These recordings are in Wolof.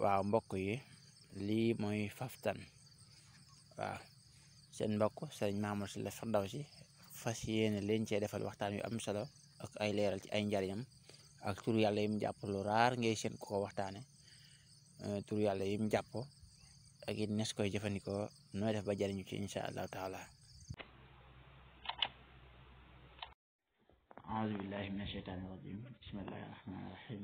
waaw mbokk yi lii mooy Faftan waaw seen mbokk sëriñ Mamour Sylla Firdawsi fas yéene leen cee defal waxtaan yu am solo ak ay leeral ci ay njariñam ak tur yàlla yim jàpp lu raar ngay seen ko waxtaane tur yàlla yim jàpp ak it nes koy jëfandikoo nooy def ba jariñu ci insha allahu taala. aouzu billahi min asheytaani rajim bismillahi rahmaani rahim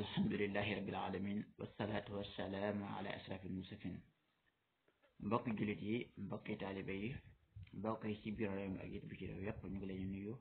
alhamdulillahi rabbil alamin wasalaatu wasalaamu ala ashrafil mursaliin mbokki jullit yi mbokki taalibe yi mbokk yi ci biir réew mi ak it bi ci réew yépp ñu ngi leen di nuyu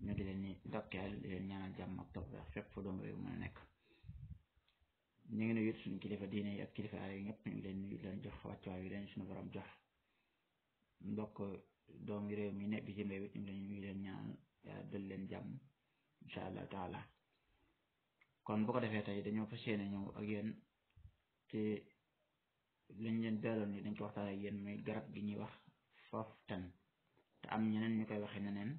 ñu ngi leen di ndokkeel di leen ñaanal jàmm ak tawfeex fépp fu doomu réew mën a nekk. ñu ngi nuyu suñu kilifa diine yi ak kilifa aada yi ñëpp ñu ngi leen nuyu leen jox wàccuwaay yi leen suñu borom jox mbokk doomu réew mi ne bitim réew it ñu ngi leen nuyu leen ñaanal yàlla dal leen jàmm incha allah taala. kon bu ko defee tey dañoo fas yéene ñëw ak yéen ci liñ leen daloon ni dañ ko waxtaan ak yéen muy garab gi ñuy wax Faftan te am ñeneen ñu koy waxee neneen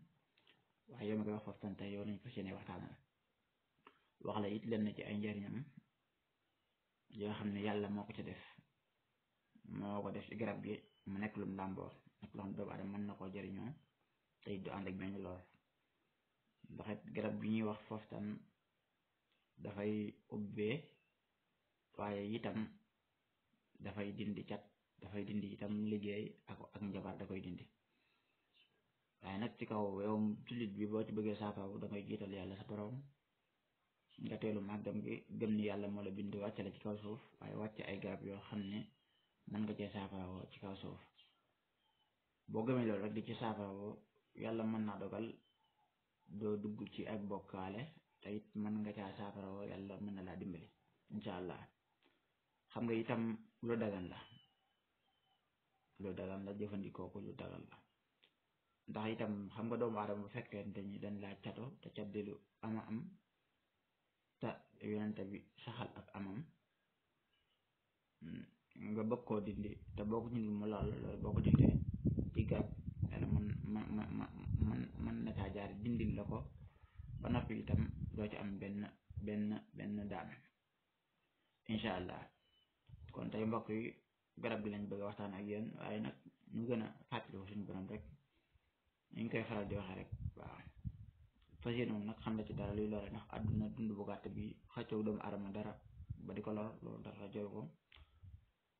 waaye yow mi koy wax Faftan tey yow lañ fas yéene waxtaanal wax la it leen na ci ay njariñam yoo xam ne yàlla moo ko ci def moo ko def ci garab gi mu nekk lum làmboo nekk loo xam ne doomu aadama mën na koo jëriñoo te it du ànd ak benn lool ndax it garab gi ñuy wax Faftan dafay ubbee waaye itam dafay dindi cat dafay dindi itam liggéey ak njabar da koy dindi waaye nag ci kaw yow jullit bi boo ci bëggee saafara da ngay jiital yàlla sa borom nga teelu màggam gi gëm ni yàlla moo la bind wàcce la ci kaw suuf waaye wàcce ay garab yoo xam ne mën nga cee saafara ci kaw suuf boo gëmee loolu rek di ci saafara yàlla mën naa dogal doo dugg ci ak bokkaale te it mën nga caa saafara yàlla mën na laa dimbali incha allah. xam nga itam lu dagan la jëfandikoo ko lu dagan la ndax itam xam nga doomu aadama bu fekkente ni dañ laa cato te cat di lu ama am te yonente bi saxal ak amam nga bëgg koo dindi te boo ko dindi mu lool loolu boo ko dindee ci garab yàlla mën na caa jaar dindil la ko ba noppi itam doo ci am benn daan incha allah. kon tey mbokk yi garab gi lañ bëgg a waxtaan ak yéen waaye nag ñu gën a fàttaliku suñu borom rek ñu ngi koy faral di waxee rek waaw fas yéene moom nag xam la ci dara luy lore ndax àdduna dund bu gàtt bi xëccoo doomu aadama dara ba di ko lor loolu dara jaru ko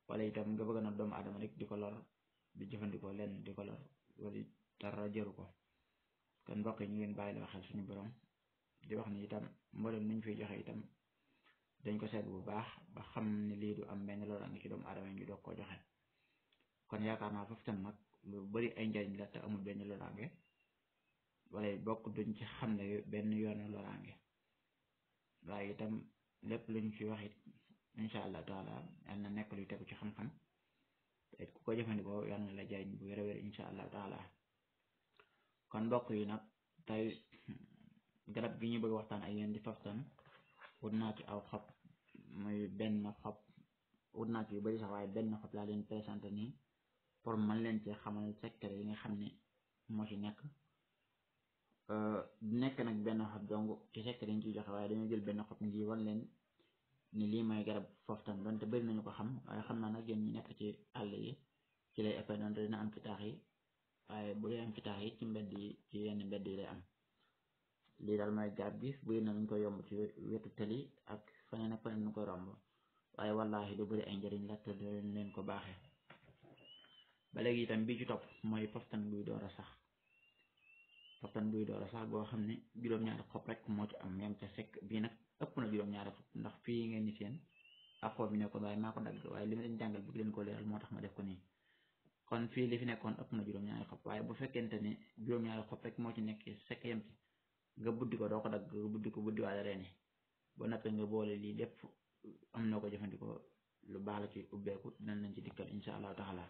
wala itam nga bëgg na doomu aadama rek di ko lor di jëfandikoo lenn di ko lor wala dara jaru ko kon mbokk yi ñu ngeen bàyyi la xel suñu borom di wax ni itam mboolem niñ fiy joxe itam dañ ko seet bu baax ba xam ne lii du am benn loraange ci doomu aadama ñu doog koo joxe kon yaakaar naa Faftan nag lu bari ay njariñ la te amul benn loraange wala bokk duñ ci xam ne benn yoonu loraange waaye itam lépp luñ ci wax it incha allah taala yal na nekk luy tegu ci xam-xam te ku ko jëfandikoo yal na la jariñ bu wér a wér incha allah taala. kon mbokk yi nag tey garab gi ñu bëgg waxtaan ak yéen di Faftan wut naa ci aw xob muy benn xob wut naa ci yu bari sax waaye benn xob laa leen présenté nii pour man leen ci xamal secret yi nga xam ne moo ci nekk nekk nag benn xob dong ci secret yi ñu ciy joxe waaye dañoo jël benn xob ngi wan leen ni lii mooy garab Faftan donte bari nañu ko xam waaye xam naa nag yéen ñi nekk ci àll yi ci lay ëppee donte dina am ci taax yi waaye bu dee am ci taax yi ci mbedd yi ci yenn mbedd yi lay am. lii daal mooy garab gi buy na ñu koy yomb ci wetu tali ak faneen ak faneen ñu koy romb waaye wallahi lu bari ay njëriñ la te leen ko baaxee. ba léegi itam bi ci topp mooy Faftan buy door a sax Faftan buy door a sax boo xam ne juróom-ñaari xob rek moo ci am yam ca sekk bii nag ëpp na juróom-ñaari xob ndax fii ngeen ni seen ak xob bi nekkoon waaye maa ko dagg waaye li ma leen jàngal bëgg leen ko leeral moo tax ma def ko nii kon fii li fi nekkoon ëpp na juróom-ñaari xob waaye bu fekkente ne juróom-ñaari xob rek moo ci nekk sekk yam ci nga buddi ko doo ko dagg buddi waale reeni ba nappee nga boole lii lépp am na ko jëfandikoo lu baax la ci ubbeeku dinañ leen ci dikkal insha allahu taala.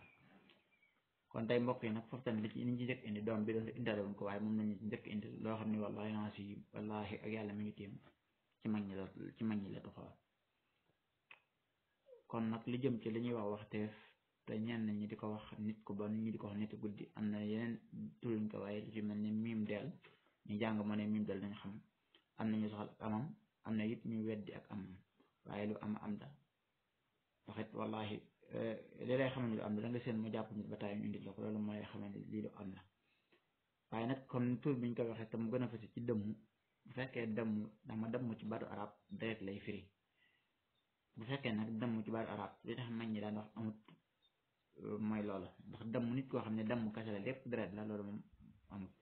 kon tey mbokk yi nag Faftan li ñu ci njëkk indi doom bi doon indaale woon ko waaye moom lañu ci njëkk indi loo xam ne wallahi ak yàlla mi ngi tiim ci mag ñi la doxal. kon nag li jëm ci li ñuy wax waxteef te ñenn ñi di ko wax nit ku bon ñi di ko wax nit guddi am na yeneen turuñ ko waaye lu ci mel ni miim deel ñu jàng moo ne miim deel nañ xam am na ñu soxal ak amam am na it ñu weddi ak amam waaye waaye lu am la waxit wallahi li lay xamal ni lu am la da nga seen mu jàpp nit ba taay ñu indi la ko loolu mooy xamal ni lii lu am la waaye nag comme tur biñ koy waxee tam mu gën a fasi ci dëmm bu fekkee dëmm dama dëmm ci baatu arab deret lay firi bu fekkee nag dëmm ci baatu arab li tax mag ñi daan wax amut mooy loolu ndax dëmm nit koo xam ne dëmm kese la lépp deret la loolu moom amut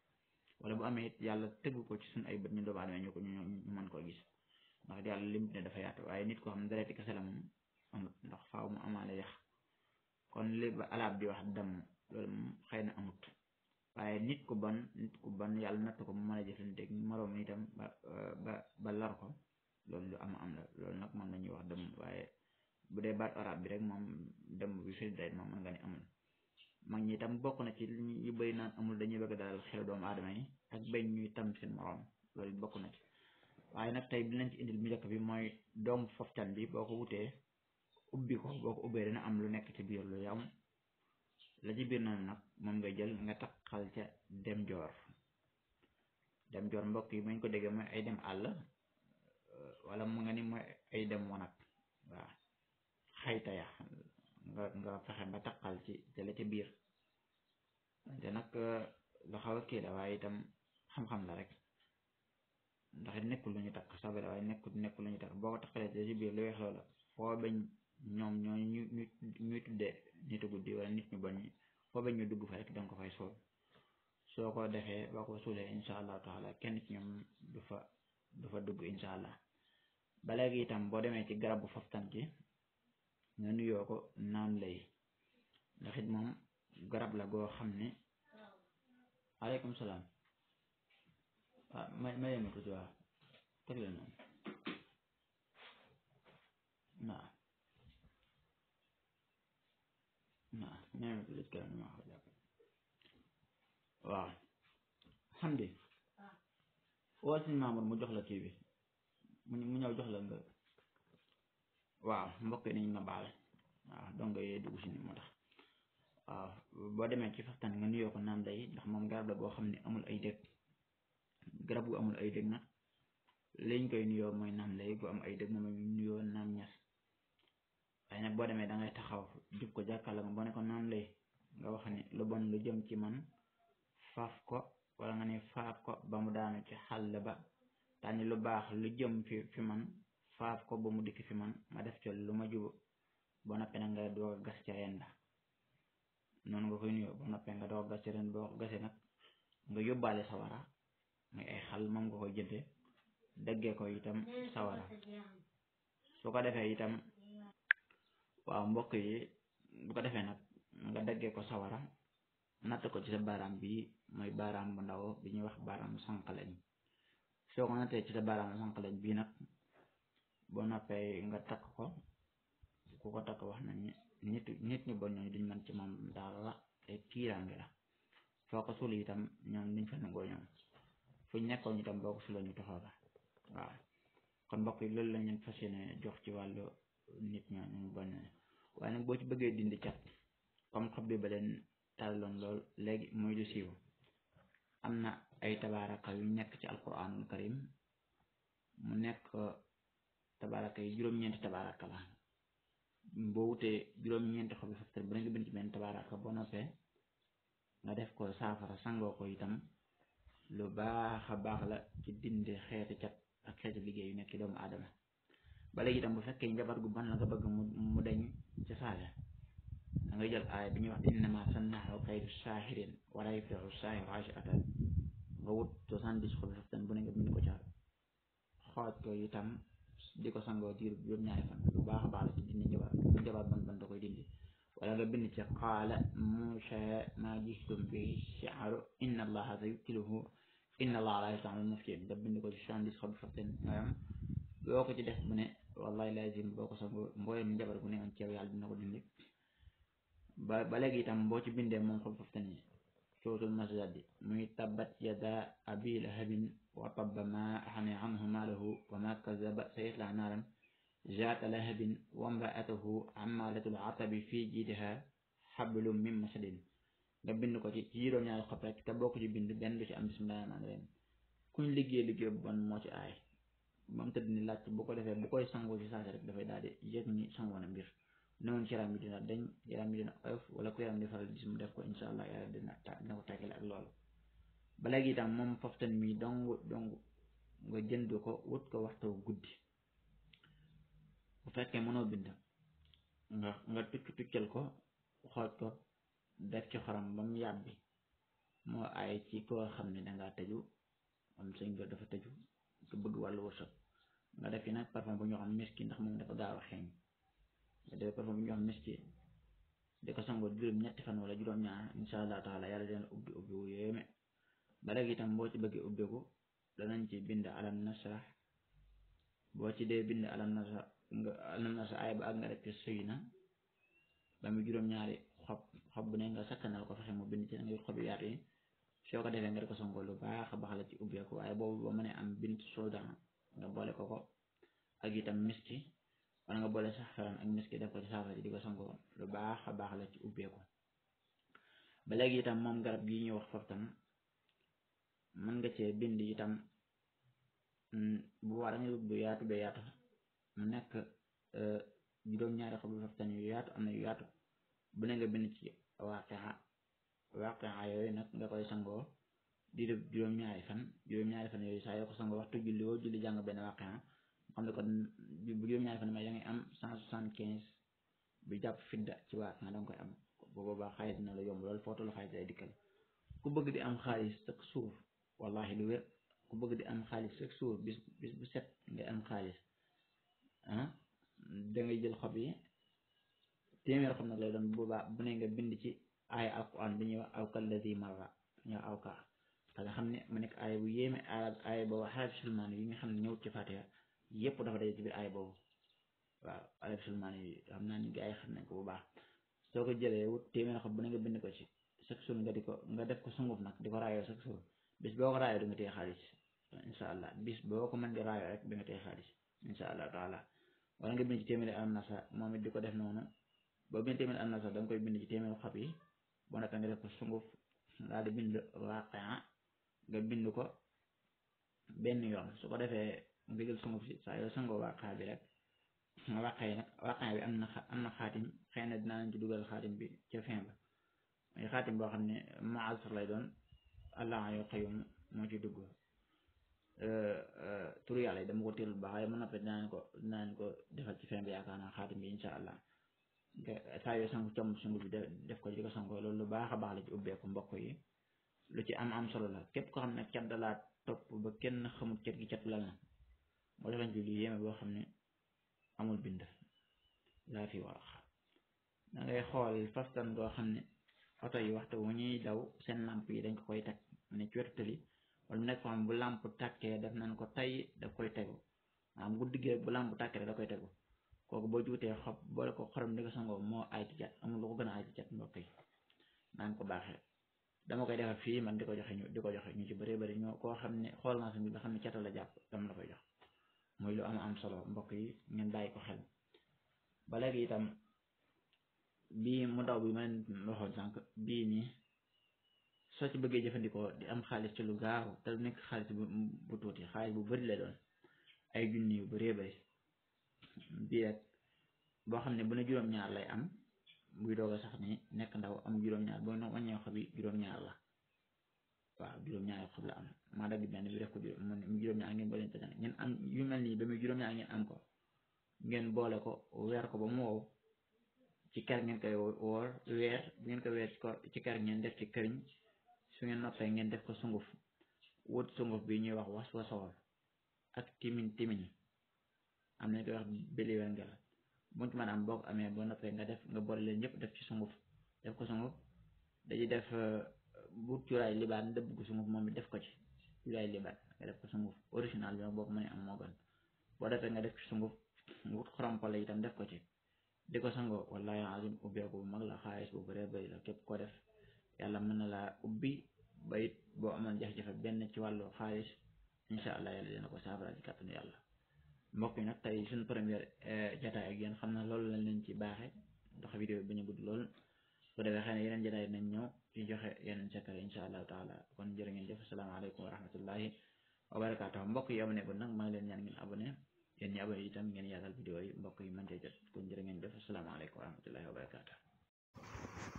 wala bu amee it yàlla tëgg ko ci suñu ay bët ñu doomu aadama ñu mën koo gis ndax yàlla lim ne dafa yaatu waaye nit koo xam ne dereti kese la moom amut ndax faaw mu amaale yax kon li ba alaab di wax dëmm loolu moom xëy na amut waaye nit ku bon yàlla natt ko mu mën a jëflanteeg moroom itam ba lar ko loolu lu am la loolu nag moom la ñuy wax dëmm waaye bu dee baat arab bi rek moom dëmm bi firi day moom mën nga ne amul mag ñi itam bokk na ci yu bëri naan amul dañuy bëgg dalal xelu doomu aadama yi ak bañ ñuy tam seen moroom loolu bokk na ci waaye nag tey dinañ ci indil mu njëkk bi mooy doomu foftan bi boo ko wutee ubbi ko boo ko ubbee dina am lu nekk ci biir lu yam la ci biir noonu nag moom nga jël nga takkal ca dem joor mbokk yi mañ ko déggee mooy ay dem àll wala mu nga ni mooy ay dem wanag waaw xayta ya nga fexe ba takkal ci la ca biir te nag lu xaw a kii la waaye itam xam-xam la rek ndax it nekkul lu ñu takk sobe la waaye nekkul lu ñu takk boo ko takkalee ci biir lu weex loola foo bañ ñoom ñuy tuddee nitu guddi wala nit ñu bon ñi foo bañ ñu dugg fa rek danga ko fay suul soo ko defee boo ko suulee incha allahu taala kenn ci ñoom du fa dugg incha allah ba léegi itam boo demee ci garabu faftan ci nga nuyoo ko naan lay ndax it moom garab la goo xam ne aleykum salaam waaw ma yema tuuti waaw teg leen noonu waaw xam di woo si Mamour mu jox la kii bi mu ñëw jox la nga waaw mbokk nañ ma baal waaw donc yee dugg si ni moo tax waaw boo demee ci faftan nga nuyoo ko naan lay ndax moom garab la boo xam ne amul ay dëkk garab gu amul ay dëkk nag liñ koy nuyoo mooy naan lay gu am ay dëkk moom ñu nuyoo naan ñas waaye nag boo demee da ngay taxaw jub ko jàkkaarloo boo ne ko naan lay nga wax ne lu bon lu jëm ci man faaf ko wala nga ne faaf ko ba mu daanu ci xàll ba tànni lu baax lu jëm fi man faaf ko ba mu dikk fi man ma def ci lu ma jubu boo noppee nag nga doog a gas ca ren la noonu nga koy nuyoo boo noppee nga doog a gas ca ren boo ko gasee nag nga yóbbaale sawara muy ay xal moom nga koy jënde daggee ko itam sawara su ko defee itam waaw mbokk yi bu ko defee nag nga daggee ko sawara natt ko ci sa baaraam bi mooy baaraam bu ndaw bi ñuy wax baaraamu sànqaleñ soo ko nattee ci sa baaraamu sànqaleñ bii nag boo noppee nga takk ko ku ko takk wax nañ nit ñu bon ñooñu duñ mën ci moom dara te tiiraange la foo ko suul itam ñoom duñ fa nangoo ñoom fuñ nekkoon itam boo ko suulee ñu taxaw la waaw kon mbokk yi loolu lañ leen fas yéene jox ci wàllu nit ñooñu bon waaye nag boo ci bëggee dindi cat comme xob bi ba leen tàlloon lool léegi muy lu siiw am na ay tabaaraka yu nekk ci alquranul karim mu nekk tabaaraka yi juróom-ñeenti tabaaraka la boo wutee juróom-ñeenti xobi faftar bu nga bind ci benn tabaaraka boo noppee nga def ko saafara sangoo ko itam lu baax a baax la ci dindi xeeti cat ak xeeti liggéey yu nekk ci doomu aadama ba léegi itam bu fekkee njabar gu ban la nga bëgg mu dañ ci saale da ngay jël aaya bi ñuy wax innama sannahu kaydu saahirin wala yuflihu saahiru ashatan nga wut 70 xobi faftan bu ne nga bind ko ca xooj ko itam di ko sangoo diir juróom-ñaari fan lu baax a baax la ci dindi njabar ban da koy dindi wala nga bind ci qaala Muusa maa jihtum bihi shi'ru inna allaha sayubtiluhu inna allaha la yuhibbul mufsidin nga bind ko ci 70 xobi faftan nga am boo ko ci def bu ne wallahi lazim boo ko sangoo mbooyam njabar bu ne woon ci yow yàlla dina ko dindi ba léegi itam boo ci bindee moom xobi faftan yi suratul masad muy tabbat yada abi lahabin wa tabba ma axne anhu maalahu wa ma kazaba sayasla naaran zaata lahabin wa mraatuhu ammalatul atabi fii jiidiha xablum min masadin nga bind ko ci juróom-ñaari xob rek te boo ko ci bind benn du ci am bismillahi rahmaani rahim kuñ liggéey bu bon moo ci aay moom tëdd ni laaj bu ko defee bu koy sangoo ci saasi rek dafay daal di yëg ni sangoo na mbir newoon ci yaram bi dina dañ yaram bi dina oyof wala ku yaram di faral gis mu def ko incha allah yàlla dina ko tekkale ak loolu ba léegi itam moom poftan mi dong nga jënd ko wut ko waxtu guddi bu fekkee mënoo bind nga tuccal ko xooj ko def ci xorom ba mu yàbbi moo ay ci koo xam ne dangaa tëju am sëñ ko dafa tëju nga bëgg wàllu wërsëg nga def ci nag parfum bu ñu xam miski ndax moom dafa gaaw a xeeñ nga def parfum bu ñu xam miski di ko sangoo juróom-ñetti fan wala juróom-ñaar insha allah taala yàlla dina ubbi wu yéeme ba léegi itam boo ci bëggee ubbeeku danañ ci bind alam nasrah boo ci dee bind alam nasrah ay ba ak nga def ci sëy na ba mu juróom-ñaari xob bu ne nga sakkanal ko fexe mu bind ci nga xob yaatu yi soo ko defee nga di ko sangoo lu baax a baax la ci ubbeeku waaye boobu ba mënee am bint soldan nga boole ko ak itam miski wala nga boole saxaran ak miski def ko ci saafara di ko sangoo lu baax a baax la ci ubbeeku ba léegi itam moom garab gi ñuy wax foofu tam mën nga cee bind itam bu war a nga bu yaatu ba yaatu mu nekk juróom-ñaari xob foofu tam yu yaatu am na yu yaatu bu ne nga bind ci waaqia yooyu nag nga koy sangoo di def juróom-ñaari fan yooyu saa yoo ko sangoo waxtu julli woo julli jàng benn waaqia xam ne kon bu juróom-ñaari fan may da ngay am 175 bi jàpp fidda ci waaqia danga koy am bu boobaa xaalis dina la yomb loolu foo tollu xaalis day dikkal ku bëgg di am xaalis chaque jour wallahi lu wér ku bëgg di am xaalis chaque jour bis bu set ngay am xaalis da ngay jël xob yi téeméer xob nag lay doon bu boobaa bu ne nga bind ci aaya alquran bi ñuy wax aw kalladi marra ñoo aw ka nga xam ne mu nekk aaya bu yéeme aaya boobu xaraf sulmaan yi nga xam ne ñëwut ci Fatiha yépp dafa day ci biir aaya boobu waaw xaraf sulmaan yi xam naa ni gaa yi xam nañ ko bu baax soo ko jëlee wut téeméer xob bu ne nga bind ko ci chaque jour nga def ko sunguf nag di ko raayoo chaque jour bis boo ko raayoo di nga téye xaalis insha allah bis boo ko mën di raayoo rek di nga téye xaalis insha allah taala wala nga bind ci téeméeri am nasa moom it di ko def noonu boo bind téeméeri am nasa da nga koy bind ci téeméeri xob yi boo nekk nga def ko sunguf daal di bind waaqia nga bind ko benn yoon su ko defee nga jël sunguf si saa yoo sangoo waaqia bi rek waaqia bi am na xaatim xëy na dinaa leen ci dugal xaatim bi ca fin ba mooy xaatim boo xam ne maasr lay doon allah yoo xëyum moo ci dugg turu yàlla yi dama ko téelul baax waaye mën na dinaa ko defal ci fin bi yaakaar naa xaatim bi insha allah saa yoo sangu comm sungu bi def ko di ko sangoo loolu lu baax a baax la ci ubbeeku mbokk yi lu ci am solo la képp ko xam ne cat da laa topp ba kenn xamul cat gi cat la na moo defañ ci lu yéeme boo xam ne amul bind laa fi wax da ngay xool fastan goo xam ne oto yi waxtu wu ñuy daw seen lamp yi dañ ko koy teg mu ne ci wetu tali wala mu nekk ko xam bu lamp tàkkee def nañ ko tay daf koy tegu maanaam guddi gi bu lamp tàkkee rek da koy tegu kooku boo juutee xob boole ko xorom di ko sangoo moo ay ci cat amul lu ko gën a ay ci cat mbokk yi naan ko baaxee dama koy defar fii man di ko joxe ñu ci bëree bëri ñoo koo xam ne xool naa sa mbir nga xam ne cata la jàpp dama la koy jox muy lu am solo mbokk yi ngeen bàyyi ko xel ba léegi itam bii mu ndaw bi ma waxoon sànq bii nii soo ci bëggee jëfandikoo di am xaalis ci lu gaaw te lu nekk xaalis bu tuuti xaalis bu bëri la doon ay junni yu bëree bëri bii rek boo xam ne bu ne juróom-ñaar lay am buy doog a sax ni nekk ndaw am juróom-ñaar boo no wàññee xob yi juróom-ñaar la waaw juróom-ñaari xob la am maa dagg benn bi def ko mu juróom-ñaar ngeen boole ngeen am yu mel nii ba muy juróom-ñaar ngeen am ko ngeen boole ko weer ko ba mu wow ci ker ngeen koy woor weer bu ngeen ko weer ci ker ngeen def ci këriñ su ngeen noppee ngeen def ko sunguf wut sunguf bi ñuy wax wasoor ak timin am nañ koy wax béliwen ngel buñ ci mën am boo ko amee boo noppee nga boole leen ñëpp def ci sunguf def ko sunguf dañuy def bu cuuraay libaan dëbb ko sunguf moom it def ko ci cuuraay libaan nga def ko sunguf original bi nag boo ko mënee am moo gën boo defee nga def ci sunguf wut xorompale itam def ko ci di ko sangoo wallahi azim ubbeeku bu mag la xaalis bu bëree bëri la képp ko def yàlla mën na laa ubbi ba it boo amoon jafe-jafe benn ci wàllu xaalis incha allah yàlla dina ko saafara ci kàttanu yàlla mbokk yi nag tey suñu première jataay ak yéen xam na loolu lañ leen ci baaxe ndax vidéo bi bañ a gudd lool su defee xëy na yeneen jataay nañ ñëw ci joxe yeneen secret incha allahu taala kon jërë ngeen jëf asalaamaaleykum wa rahmatullahi wa barakaatuh. Mbokk yi abonné gu nag maa ngi leen ñaan ngeen abonné yéen ñi abonné itam ngeen yaatal vidéo yi mbokk yi mën cee jot kon jërë ngeen def asalaamaaleykum wa rahmatullahi wa barakaatuh.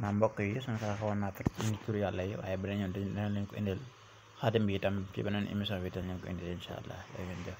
naa mbokk yi suñu xel xawoon naa fekk ci tur yàlla yi waaye beneen yoon dina leen ko indil xaatim bi itam ci beneen émission bi itam leen ko indil incha allah da ngeen def